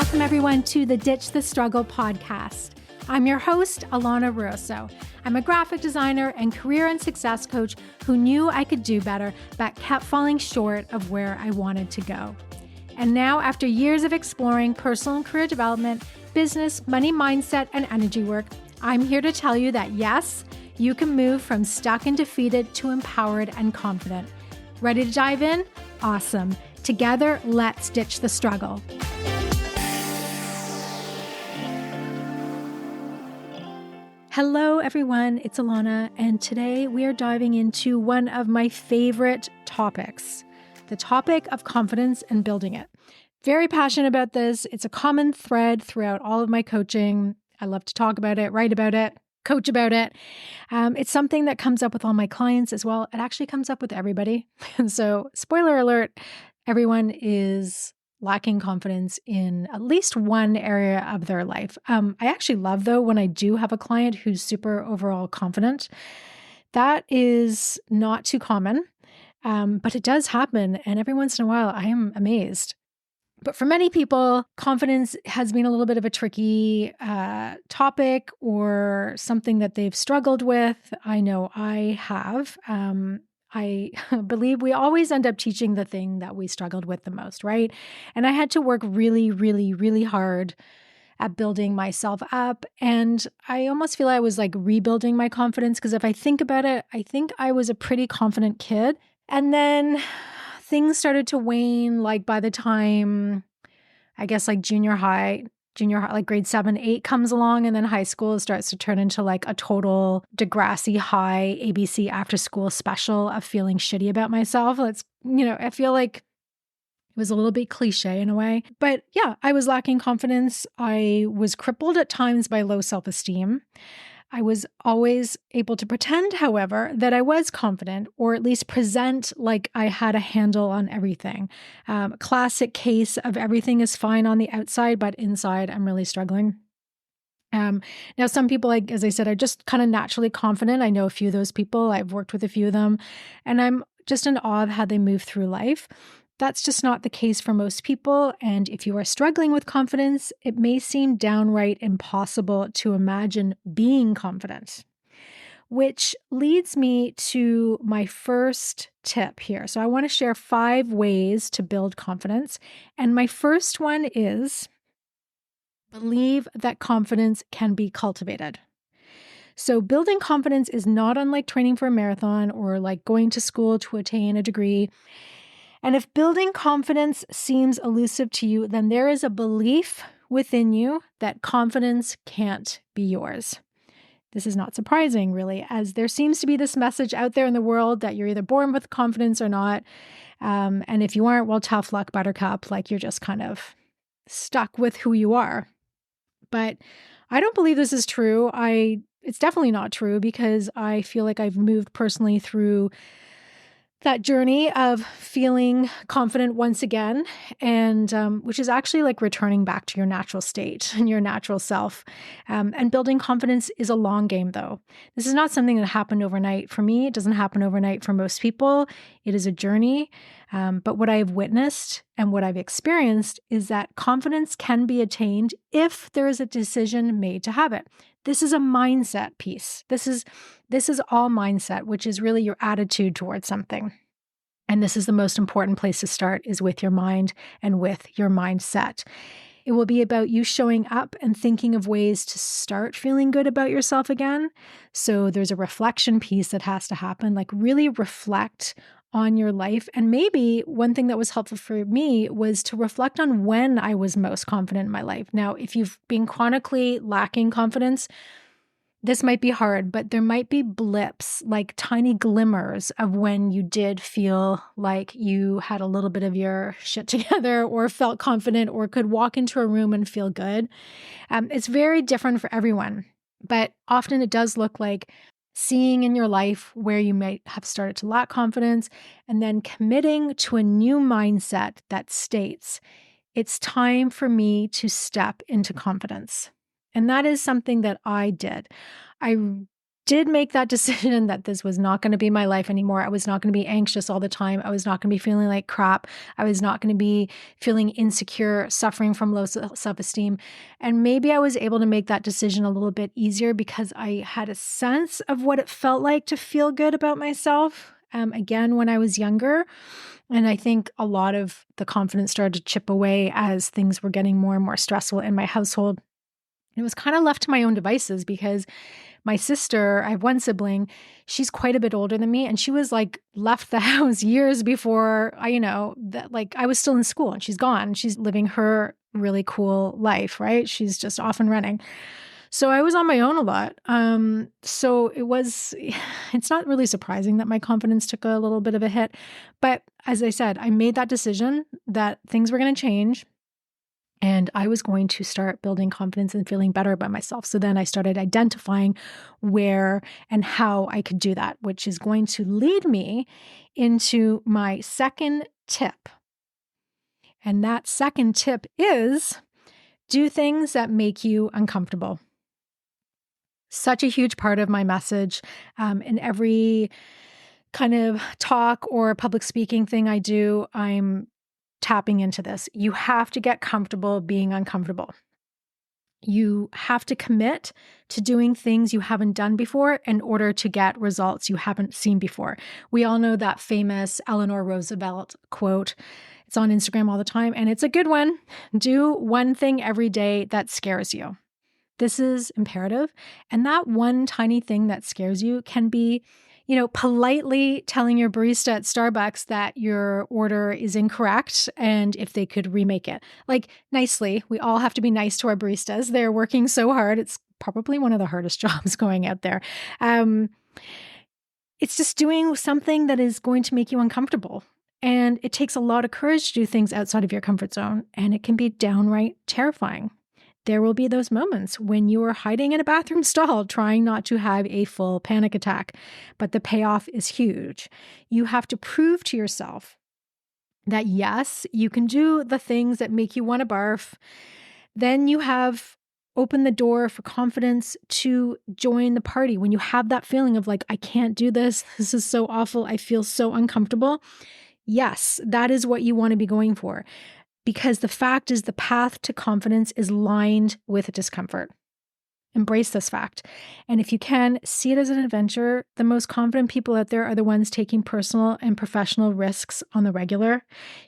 Welcome everyone to the Ditch the Struggle podcast. I'm your host, Alana Russo. I'm a graphic designer and career and success coach who knew I could do better, but kept falling short of where I wanted to go. And now, after years of exploring personal and career development, business, money mindset, and energy work, I'm here to tell you that yes, you can move from stuck and defeated to empowered and confident. Ready to dive in? Awesome. Together, let's ditch the struggle. Hello, everyone. It's Alana, and today we are diving into one of my favorite topics, the topic of confidence and building it. Very passionate about this. It's a common thread throughout all of my coaching. I love to talk about it, write about it, coach about it. It's something that comes up with all my clients as well. It actually comes up with everybody. And so, spoiler alert, everyone is lacking confidence in at least one area of their life. I actually love, though, when I do have a client who's super overall confident. That is not too common, but it does happen. And every once in a while, I am amazed. But for many people, confidence has been a little bit of a tricky topic or something that they've struggled with. I know I have. I believe we always end up teaching the thing that we struggled with the most, right? And I had to work really, really, really hard at building myself up. And I almost feel I was like rebuilding my confidence because if I think about it, I think I was a pretty confident kid. And then things started to wane, like by the time, I guess like junior high, like grade 7, 8 comes along, and then high school starts to turn into like a total Degrassi High ABC after school special of feeling shitty about myself. I feel like it was a little bit cliche in a way. But yeah, I was lacking confidence. I was crippled at times by low self-esteem. I was always able to pretend, however, that I was confident, or at least present like I had a handle on everything. Classic case of everything is fine on the outside, but inside I'm really struggling. Now, some people, like, as I said, are just kind of naturally confident. I know a few of those people. I've worked with a few of them, and I'm just in awe of how they move through life. That's just not the case for most people. And if you are struggling with confidence, it may seem downright impossible to imagine being confident, which leads me to my first tip here. So I want to share 5 ways to build confidence. And my first one is believe that confidence can be cultivated. So building confidence is not unlike training for a marathon or like going to school to attain a degree. And if building confidence seems elusive to you, then there is a belief within you that confidence can't be yours. This is not surprising, really, as there seems to be this message out there in the world that you're either born with confidence or not. And if you aren't, well, tough luck, buttercup, like you're just kind of stuck with who you are. But I don't believe this is true. It's definitely not true because I feel like I've moved personally through that journey of feeling confident once again, and which is actually like returning back to your natural state and your natural self. And building confidence is a long game, though. This is not something that happened overnight. For me, it doesn't happen overnight for most people. It is a journey. But what I've witnessed and what I've experienced is that confidence can be attained if there is a decision made to have it. This is a mindset piece. This is all mindset, which is really your attitude towards something. And this is the most important place to start, is with your mind and with your mindset. It will be about you showing up and thinking of ways to start feeling good about yourself again. So there's a reflection piece that has to happen, like really reflect on your life. And maybe one thing that was helpful for me was to reflect on when I was most confident in my life. Now, if you've been chronically lacking confidence, this might be hard, but there might be blips, like tiny glimmers of when you did feel like you had a little bit of your shit together or felt confident or could walk into a room and feel good. It's very different for everyone, but often it does look like seeing in your life where you might have started to lack confidence and then committing to a new mindset that states, it's time for me to step into confidence. And that is something that I did. I did make that decision that this was not going to be my life anymore. I was not going to be anxious all the time. I was not going to be feeling like crap. I was not going to be feeling insecure, suffering from low self-esteem. And maybe I was able to make that decision a little bit easier because I had a sense of what it felt like to feel good about myself. Again, when I was younger. And I think a lot of the confidence started to chip away as things were getting more and more stressful in my household. It was kind of left to my own devices because my sister, I have one sibling, she's quite a bit older than me, and she was like left the house years before I was still in school, and she's gone. She's living her really cool life, right? She's just off and running. So I was on my own a lot. It's not really surprising that my confidence took a little bit of a hit. But as I said, I made that decision that things were going to change. And I was going to start building confidence and feeling better about myself. So then I started identifying where and how I could do that, which is going to lead me into my second tip. And that second tip is do things that make you uncomfortable. Such a huge part of my message in every kind of talk or public speaking thing I do, I'm tapping into this. You have to get comfortable being uncomfortable. You have to commit to doing things you haven't done before in order to get results you haven't seen before. We all know that famous Eleanor Roosevelt quote. It's on Instagram all the time, and it's a good one. Do one thing every day that scares you. This is imperative. And that one tiny thing that scares you can be politely telling your barista at Starbucks that your order is incorrect and if they could remake it. Like nicely, we all have to be nice to our baristas. They're working so hard. It's probably one of the hardest jobs going out there. It's just doing something that is going to make you uncomfortable. And it takes a lot of courage to do things outside of your comfort zone. And it can be downright terrifying. There will be those moments when you are hiding in a bathroom stall trying not to have a full panic attack, but the payoff is huge. You have to prove to yourself that yes, you can do the things that make you want to barf. Then you have opened the door for confidence to join the party. When you have that feeling of like, I can't do this. This is so awful. I feel so uncomfortable. Yes, that is what you want to be going for. Because the fact is the path to confidence is lined with discomfort. Embrace this fact. And if you can, see it as an adventure. The most confident people out there are the ones taking personal and professional risks on the regular.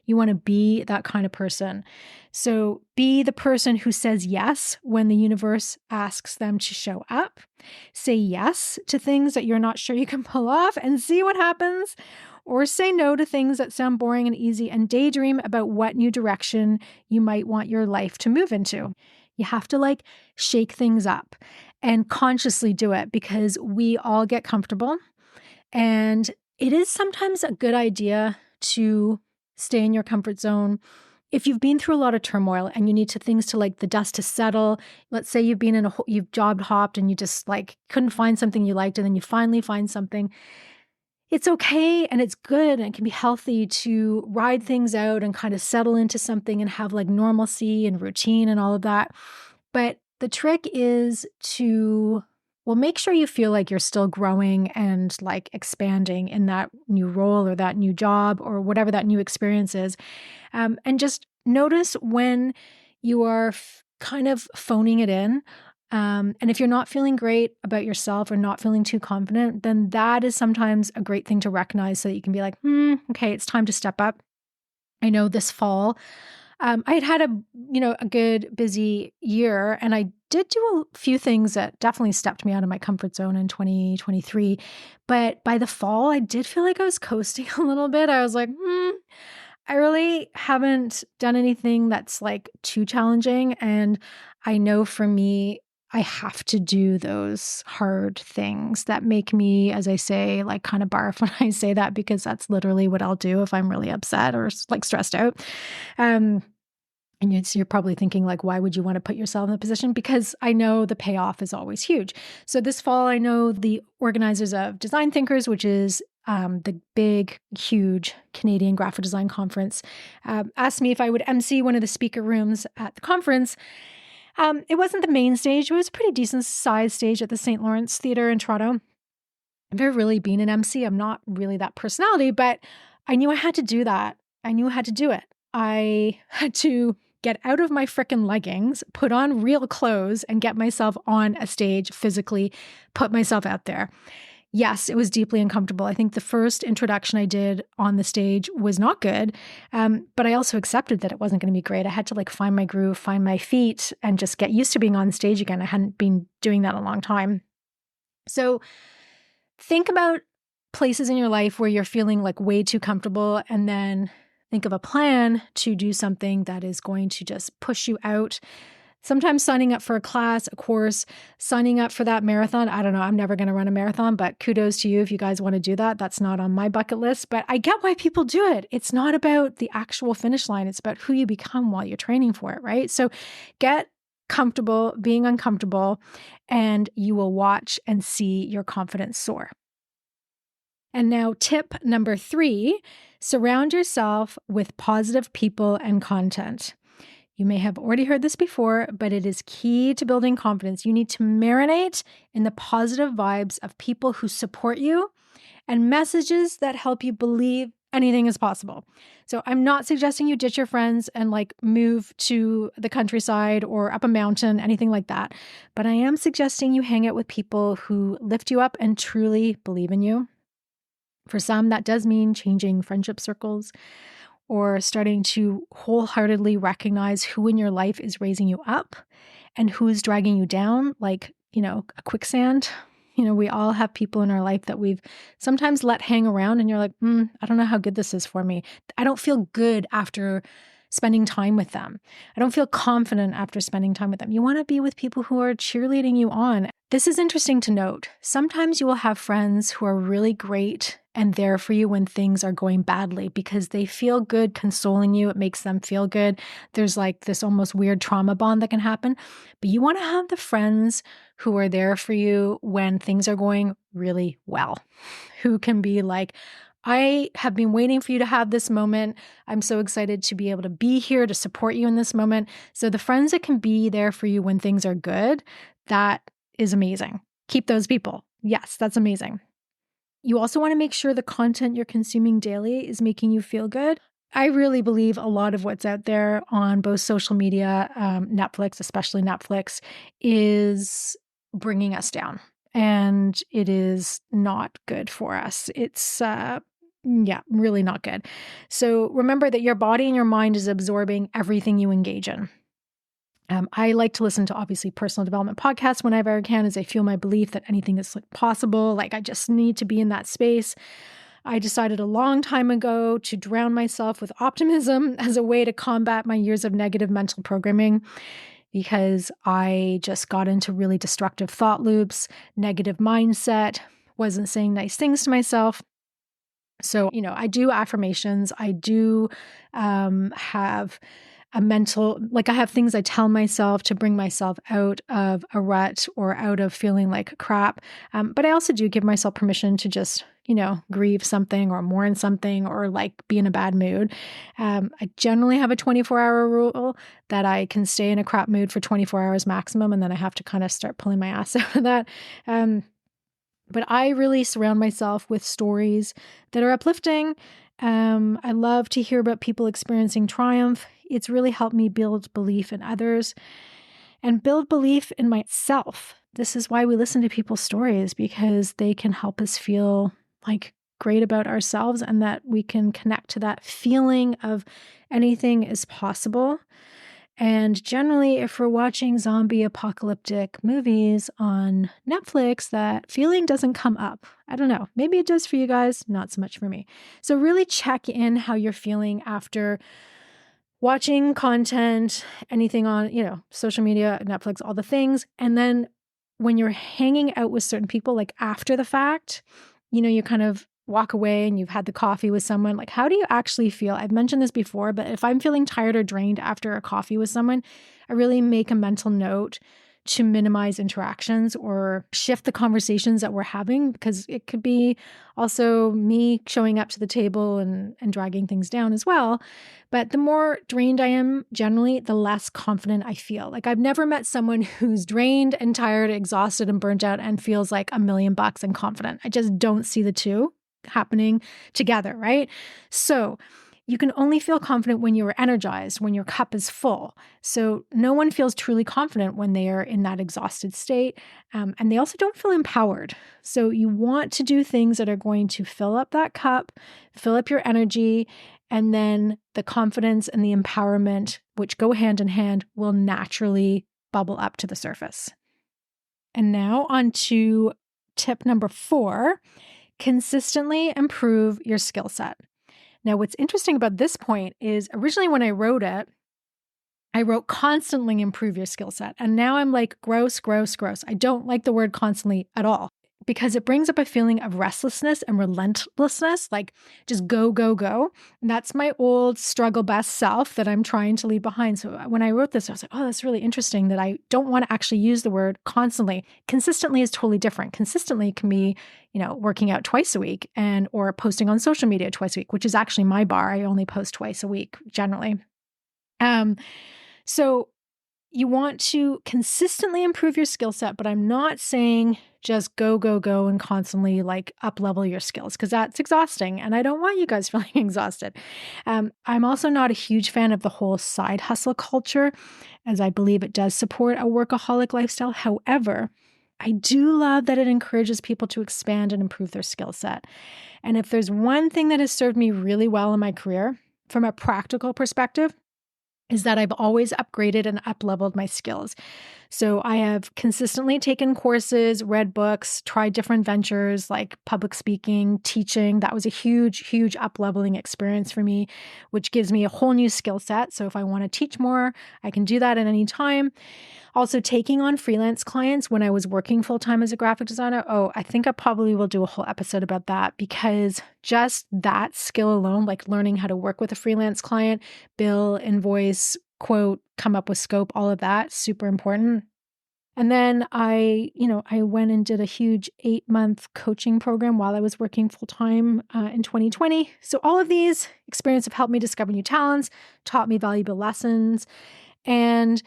You want to be that kind of person. So be the person who says yes when the universe asks them to show up. Say yes to things that you're not sure you can pull off and see what happens. Or say no to things that sound boring and easy and daydream about what new direction you might want your life to move into. You have to shake things up and consciously do it because we all get comfortable. And it is sometimes a good idea to stay in your comfort zone. If you've been through a lot of turmoil and you need things to the dust to settle, let's say you've job hopped and you just couldn't find something you liked and then you finally find something. It's okay and it's good and it can be healthy to ride things out and kind of settle into something and have normalcy and routine and all of that. But the trick is to, make sure you feel like you're still growing and expanding in that new role or that new job or whatever that new experience is. And just notice when you are kind of phoning it in. And if you're not feeling great about yourself or not feeling too confident, then that is sometimes a great thing to recognize so that you can be like, okay, it's time to step up. I know this fall, I had a good busy year and I did do a few things that definitely stepped me out of my comfort zone in 2023. But by the fall, I did feel like I was coasting a little bit. I was like, I really haven't done anything that's too challenging. And I know for me, I have to do those hard things that make me, as I say, kind of barf when I say that, because that's literally what I'll do if I'm really upset or stressed out. And you're probably thinking why would you want to put yourself in the position? Because I know the payoff is always huge. So this fall, I know the organizers of Design Thinkers, which is the big, huge Canadian graphic design conference, asked me if I would MC one of the speaker rooms at the conference. It wasn't the main stage. It was a pretty decent sized stage at the St. Lawrence Theatre in Toronto. I've never really been an MC. I'm not really that personality, but I knew I had to do that. I knew I had to do it. I had to get out of my frickin' leggings, put on real clothes, and get myself on a stage physically, put myself out there. Yes, it was deeply uncomfortable. I think the first introduction I did on the stage was not good, but I also accepted that it wasn't going to be great. I had to find my groove, find my feet, and just get used to being on stage again. I hadn't been doing that in a long time. So think about places in your life where you're feeling way too comfortable, and then think of a plan to do something that is going to just push you out. Sometimes signing up for a class, a course, signing up for that marathon. I don't know. I'm never going to run a marathon, but kudos to you if you guys want to do that. That's not on my bucket list, but I get why people do it. It's not about the actual finish line. It's about who you become while you're training for it, right? So get comfortable being uncomfortable, and you will watch and see your confidence soar. And now tip number 3, surround yourself with positive people and content. You may have already heard this before, but it is key to building confidence. You need to marinate in the positive vibes of people who support you and messages that help you believe anything is possible. So I'm not suggesting you ditch your friends and move to the countryside or up a mountain, anything like that. But I am suggesting you hang out with people who lift you up and truly believe in you. For some, that does mean changing friendship circles, or starting to wholeheartedly recognize who in your life is raising you up and who is dragging you down, a quicksand. We all have people in our life that we've sometimes let hang around, and you're like, I don't know how good this is for me. I don't feel good after spending time with them. I don't feel confident after spending time with them. You want to be with people who are cheerleading you on. This is interesting to note. Sometimes you will have friends who are really great and there for you when things are going badly because they feel good consoling you. It makes them feel good. There's this almost weird trauma bond that can happen. But you want to have the friends who are there for you when things are going really well, who can be I have been waiting for you to have this moment. I'm so excited to be able to be here to support you in this moment. So the friends that can be there for you when things are good, that is amazing. Keep those people. Yes, that's amazing. You also want to make sure the content you're consuming daily is making you feel good. I really believe a lot of what's out there on both social media, Netflix, especially Netflix, is bringing us down. And it is not good for us. It's really not good. So remember that your body and your mind is absorbing everything you engage in. I like to listen to obviously personal development podcasts whenever I can, as I feel my belief that anything is possible. I just need to be in that space. I decided a long time ago to drown myself with optimism as a way to combat my years of negative mental programming, because I just got into really destructive thought loops, negative mindset, wasn't saying nice things to myself. So, I do affirmations. I do have a mental, I have things I tell myself to bring myself out of a rut or out of feeling like crap. But I also do give myself permission to just, grieve something or mourn something or be in a bad mood. I generally have a 24-hour rule that I can stay in a crap mood for 24 hours maximum. And then I have to kind of start pulling my ass out of that. But I really surround myself with stories that are uplifting. I love to hear about people experiencing triumph. It's really helped me build belief in others and build belief in myself. This is why we listen to people's stories, because they can help us feel great about ourselves, and that we can connect to that feeling of anything is possible. And generally, if we're watching zombie apocalyptic movies on Netflix, that feeling doesn't come up. I don't know. Maybe it does for you guys, not so much for me. So really check in how you're feeling after watching content, anything on, social media, Netflix, all the things. And then when you're hanging out with certain people, after the fact, you kind of walk away and you've had the coffee with someone, how do you actually feel? I've mentioned this before, but if I'm feeling tired or drained after a coffee with someone, I really make a mental note to minimize interactions or shift the conversations that we're having, because it could be also me showing up to the table and dragging things down as well. But the more drained I am, generally, the less confident I feel. Like, I've never met someone who's drained and tired, exhausted and burnt out and feels like $1,000,000 and confident. I just don't see the two happening together, right? So you can only feel confident when you're energized, when your cup is full. So no one feels truly confident when they are in that exhausted state. And they also don't feel empowered. So you want to do things that are going to fill up that cup, fill up your energy, and then the confidence and the empowerment, which go hand in hand, will naturally bubble up to the surface. And now on to tip number 4, consistently improve your skill set. Now, what's interesting about this point is originally when I wrote it, I wrote constantly improve your skill set. And now I'm like, gross, gross, gross. I don't like the word constantly at all, because it brings up a feeling of restlessness and relentlessness, like just go, go, go. And that's my old struggle best self that I'm trying to leave behind. So when I wrote this, I was like, oh, that's really interesting that I don't want to actually use the word constantly. Consistently is totally different. Consistently can be, working out twice a week or posting on social media twice a week, which is actually my bar. I only post twice a week generally. So you want to consistently improve your skill set, but I'm not saying just go, go, go and constantly like up level your skills, because that's exhausting. And I don't want you guys feeling exhausted. I'm also not a huge fan of the whole side hustle culture, as I believe it does support a workaholic lifestyle. However, I do love that it encourages people to expand and improve their skill set. And if there's one thing that has served me really well in my career from a practical perspective, is that I've always upgraded and up-leveled my skills. So I have consistently taken courses, read books, tried different ventures like public speaking, teaching. That was a huge, huge up-leveling experience for me, which gives me a whole new skill set. So if I want to teach more, I can do that at any time. Also, taking on freelance clients when I was working full-time as a graphic designer. Oh, I think I probably will do a whole episode about that, because just that skill alone, like learning how to work with a freelance client, bill, invoice, quote, come up with scope, all of that, super important. And then I went and did a huge 8-month coaching program while I was working full-time in 2020. So all of these experiences have helped me discover new talents, taught me valuable lessons, and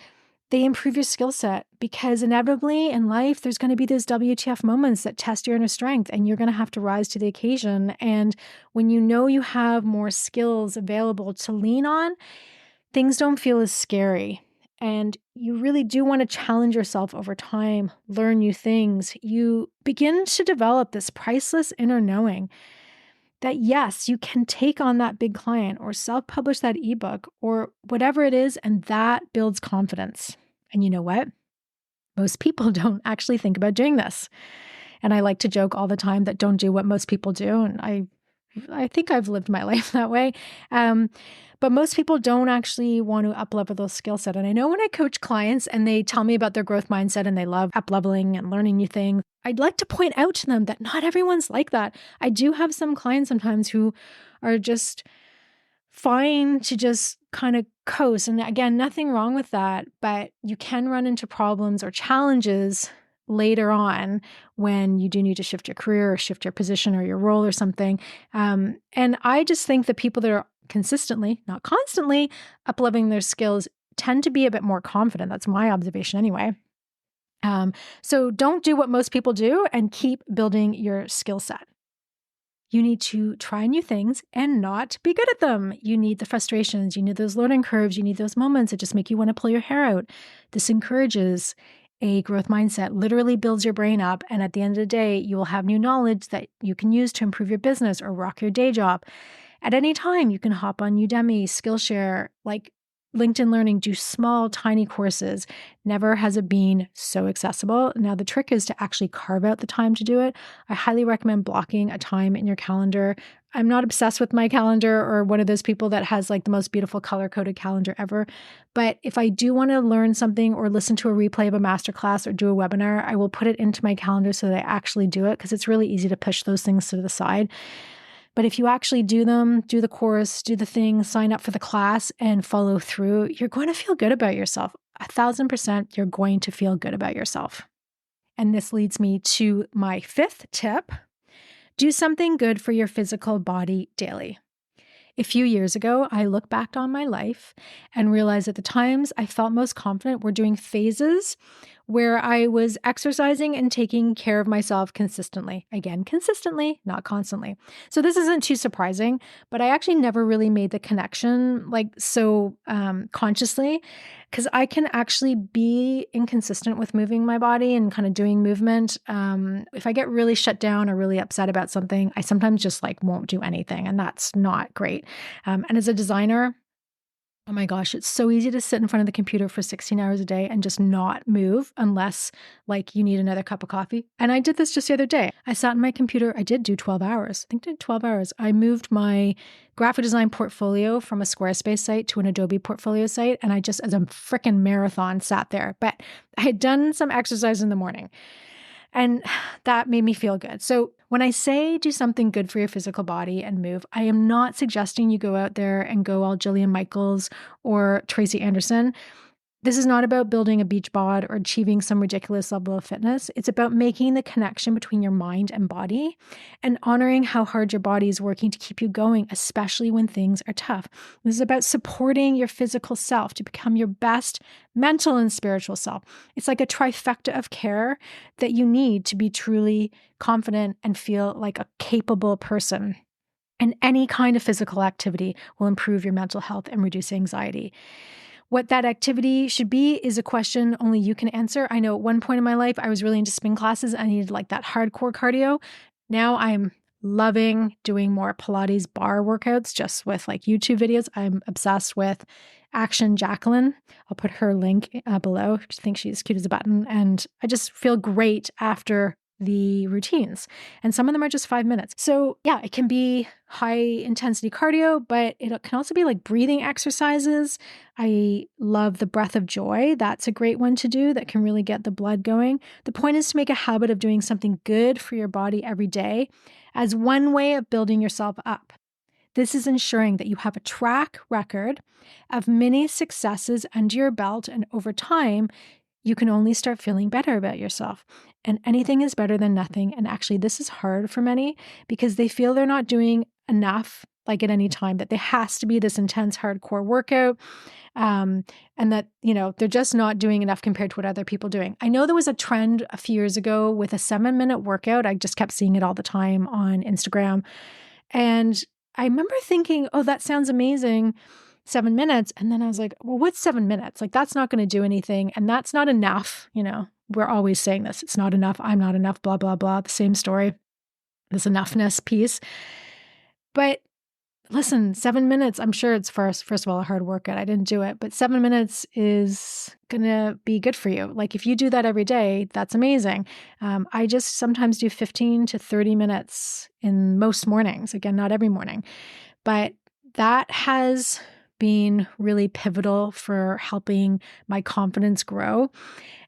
they improve your skill set, because inevitably in life, there's going to be those WTF moments that test your inner strength, and you're going to have to rise to the occasion. And when you know you have more skills available to lean on, things don't feel as scary. And you really do want to challenge yourself over time, learn new things. You begin to develop this priceless inner knowing that yes, you can take on that big client or self-publish that ebook or whatever it is, and that builds confidence. And you know what? Most people don't actually think about doing this. And I like to joke all the time that don't do what most people do. And I think I've lived my life that way. But most people don't actually want to up-level those skill set. And I know when I coach clients and they tell me about their growth mindset and they love up-leveling and learning new things, I'd like to point out to them that not everyone's like that. I do have some clients sometimes who are just fine to just kind of coast. And again, nothing wrong with that, but you can run into problems or challenges later on when you do need to shift your career or shift your position or your role or something. And I just think that people that are consistently, not constantly, up-leveling their skills tend to be a bit more confident. That's my observation anyway. So don't do what most people do and keep building your skill set. You need to try new things and not be good at them. You need the frustrations. You need those learning curves. You need those moments that just make you want to pull your hair out. This encourages a growth mindset, literally builds your brain up. And at the end of the day, you will have new knowledge that you can use to improve your business or rock your day job. At any time, you can hop on Udemy, Skillshare, like LinkedIn Learning, do small, tiny courses. Never has it been so accessible. Now, the trick is to actually carve out the time to do it. I highly recommend blocking a time in your calendar. I'm not obsessed with my calendar or one of those people that has like the most beautiful color-coded calendar ever. But if I do want to learn something or listen to a replay of a masterclass or do a webinar, I will put it into my calendar so that I actually do it, because it's really easy to push those things to the side. But if you actually do them, do the course, do the thing, sign up for the class and follow through, you're going to feel good about yourself. 1,000% you're going to feel good about yourself. And this leads me to my fifth tip. Do something good for your physical body daily. A few years ago, I look back on my life and realized that the times I felt most confident were during phases where I was exercising and taking care of myself consistently. Again, consistently, not constantly. So this isn't too surprising, but I actually never really made the connection consciously, because I can actually be inconsistent with moving my body and kind of doing movement. If I get really shut down or really upset about something, I sometimes just won't do anything, and that's not great. And as a designer, oh my gosh, it's so easy to sit in front of the computer for 16 hours a day and just not move unless you need another cup of coffee. And I did this just the other day. I sat in my computer. I did do 12 hours. I think I did 12 hours. I moved my graphic design portfolio from a Squarespace site to an Adobe portfolio site. And I just, as a freaking marathon, sat there. But I had done some exercise in the morning, and that made me feel good. So when I say do something good for your physical body and move, I am not suggesting you go out there and go all Jillian Michaels or Tracy Anderson. This is not about building a beach bod or achieving some ridiculous level of fitness. It's about making the connection between your mind and body and honoring how hard your body is working to keep you going, especially when things are tough. This is about supporting your physical self to become your best mental and spiritual self. It's like a trifecta of care that you need to be truly confident and feel like a capable person. And any kind of physical activity will improve your mental health and reduce anxiety. What that activity should be is a question only you can answer. I know at one point in my life, I was really into spin classes. I needed that hardcore cardio. Now I'm loving doing more Pilates bar workouts just with YouTube videos. I'm obsessed with Action Jacqueline. I'll put her link below. I think she's cute as a button. And I just feel great after the routines. And some of them are just 5 minutes. So yeah, it can be high intensity cardio, but it can also be breathing exercises. I love the breath of joy. That's a great one to do that can really get the blood going. The point is to make a habit of doing something good for your body every day as one way of building yourself up. This is ensuring that you have a track record of many successes under your belt, and over time, you can only start feeling better about yourself. And anything is better than nothing. And actually, this is hard for many because they feel they're not doing enough, at any time, that there has to be this intense, hardcore workout. And that, they're just not doing enough compared to what other people are doing. I know there was a trend a few years ago with a 7-minute workout. I just kept seeing it all the time on Instagram. And I remember thinking, oh, that sounds amazing. 7 minutes. And then I was like, well, what's 7 minutes? That's not going to do anything. And that's not enough. We're always saying this. It's not enough. I'm not enough, blah, blah, blah. The same story, this enoughness piece. But listen, 7 minutes, I'm sure it's first of all, a hard workout. I didn't do it, but 7 minutes is going to be good for you. If you do that every day, that's amazing. I just sometimes do 15 to 30 minutes in most mornings. Again, not every morning, but that has been really pivotal for helping my confidence grow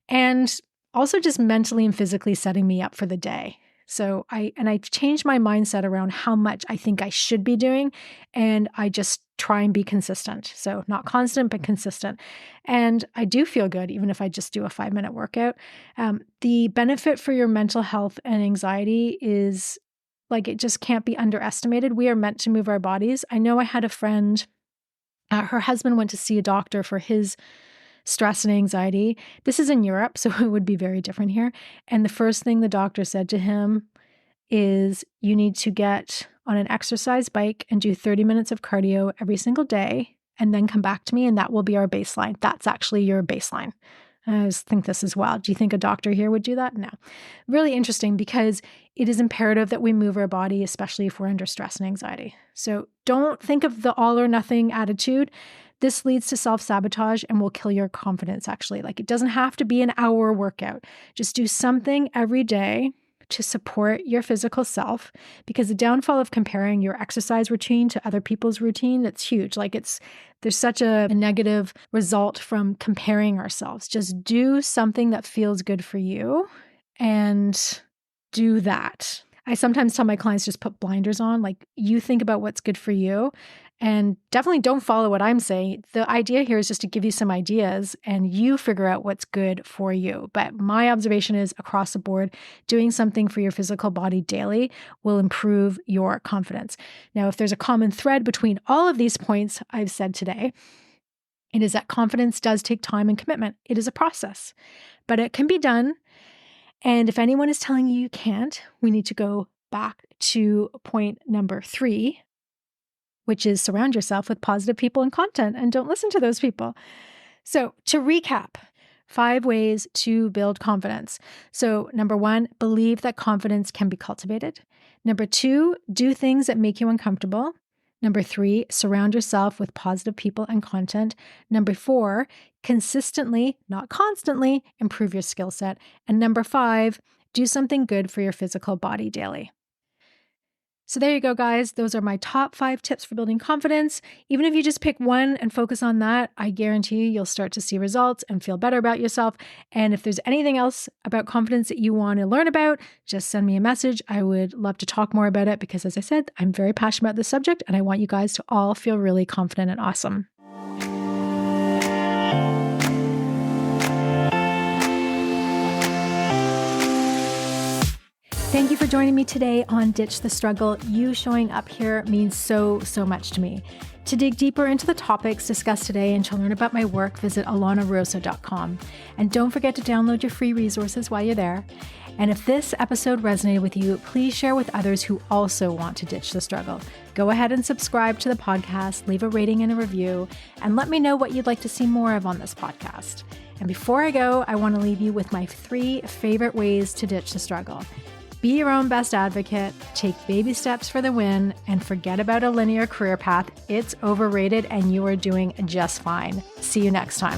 and also just mentally and physically setting me up for the day. So I've changed my mindset around how much I think I should be doing, and I just try and be consistent. So not constant, but consistent. And I do feel good, even if I just do a 5-minute workout. The benefit for your mental health and anxiety is it just can't be underestimated. We are meant to move our bodies. I know I had a friend, her husband went to see a doctor for his stress and anxiety. This is in Europe, so it would be very different here. And the first thing the doctor said to him is, you need to get on an exercise bike and do 30 minutes of cardio every single day, and then come back to me, and that will be our baseline. That's actually your baseline. I just think this is wild. Do you think a doctor here would do that? No. Really interesting, because it is imperative that we move our body, especially if we're under stress and anxiety. So don't think of the all or nothing attitude. This leads to self-sabotage and will kill your confidence, actually. It doesn't have to be an hour workout. Just do something every day to support your physical self, because the downfall of comparing your exercise routine to other people's routine, that's huge. There's such a negative result from comparing ourselves. Just do something that feels good for you and do that. I sometimes tell my clients, just put blinders on. You think about what's good for you, And definitely don't follow what I'm saying. The idea here is just to give you some ideas and you figure out what's good for you. But my observation is across the board, doing something for your physical body daily will improve your confidence. Now, if there's a common thread between all of these points I've said today, it is that confidence does take time and commitment. It is a process, but it can be done. And if anyone is telling you you can't, we need to go back to point number 3, which is surround yourself with positive people and content and don't listen to those people. So to recap, 5 ways to build confidence. So number 1, believe that confidence can be cultivated. Number 2, do things that make you uncomfortable. Number 3, surround yourself with positive people and content. Number 4, consistently, not constantly, improve your skill set. And number 5, do something good for your physical body daily. So there you go, guys. Those are my top 5 tips for building confidence. Even if you just pick one and focus on that, I guarantee you'll start to see results and feel better about yourself. And if there's anything else about confidence that you want to learn about, just send me a message. I would love to talk more about it because, as I said, I'm very passionate about this subject and I want you guys to all feel really confident and awesome. Thank you for joining me today on Ditch the Struggle. You showing up here means so much to me. To dig deeper into the topics discussed today and to learn about my work, visit alanarosa.com. And don't forget to download your free resources while you're there. And if this episode resonated with you, please share with others who also want to ditch the struggle. Go ahead and subscribe to the podcast, leave a rating and a review, and let me know what you'd like to see more of on this podcast. And before I go, I want to leave you with my 3 favorite ways to ditch the struggle. Be your own best advocate, take baby steps for the win, and forget about a linear career path. It's overrated and you are doing just fine. See you next time.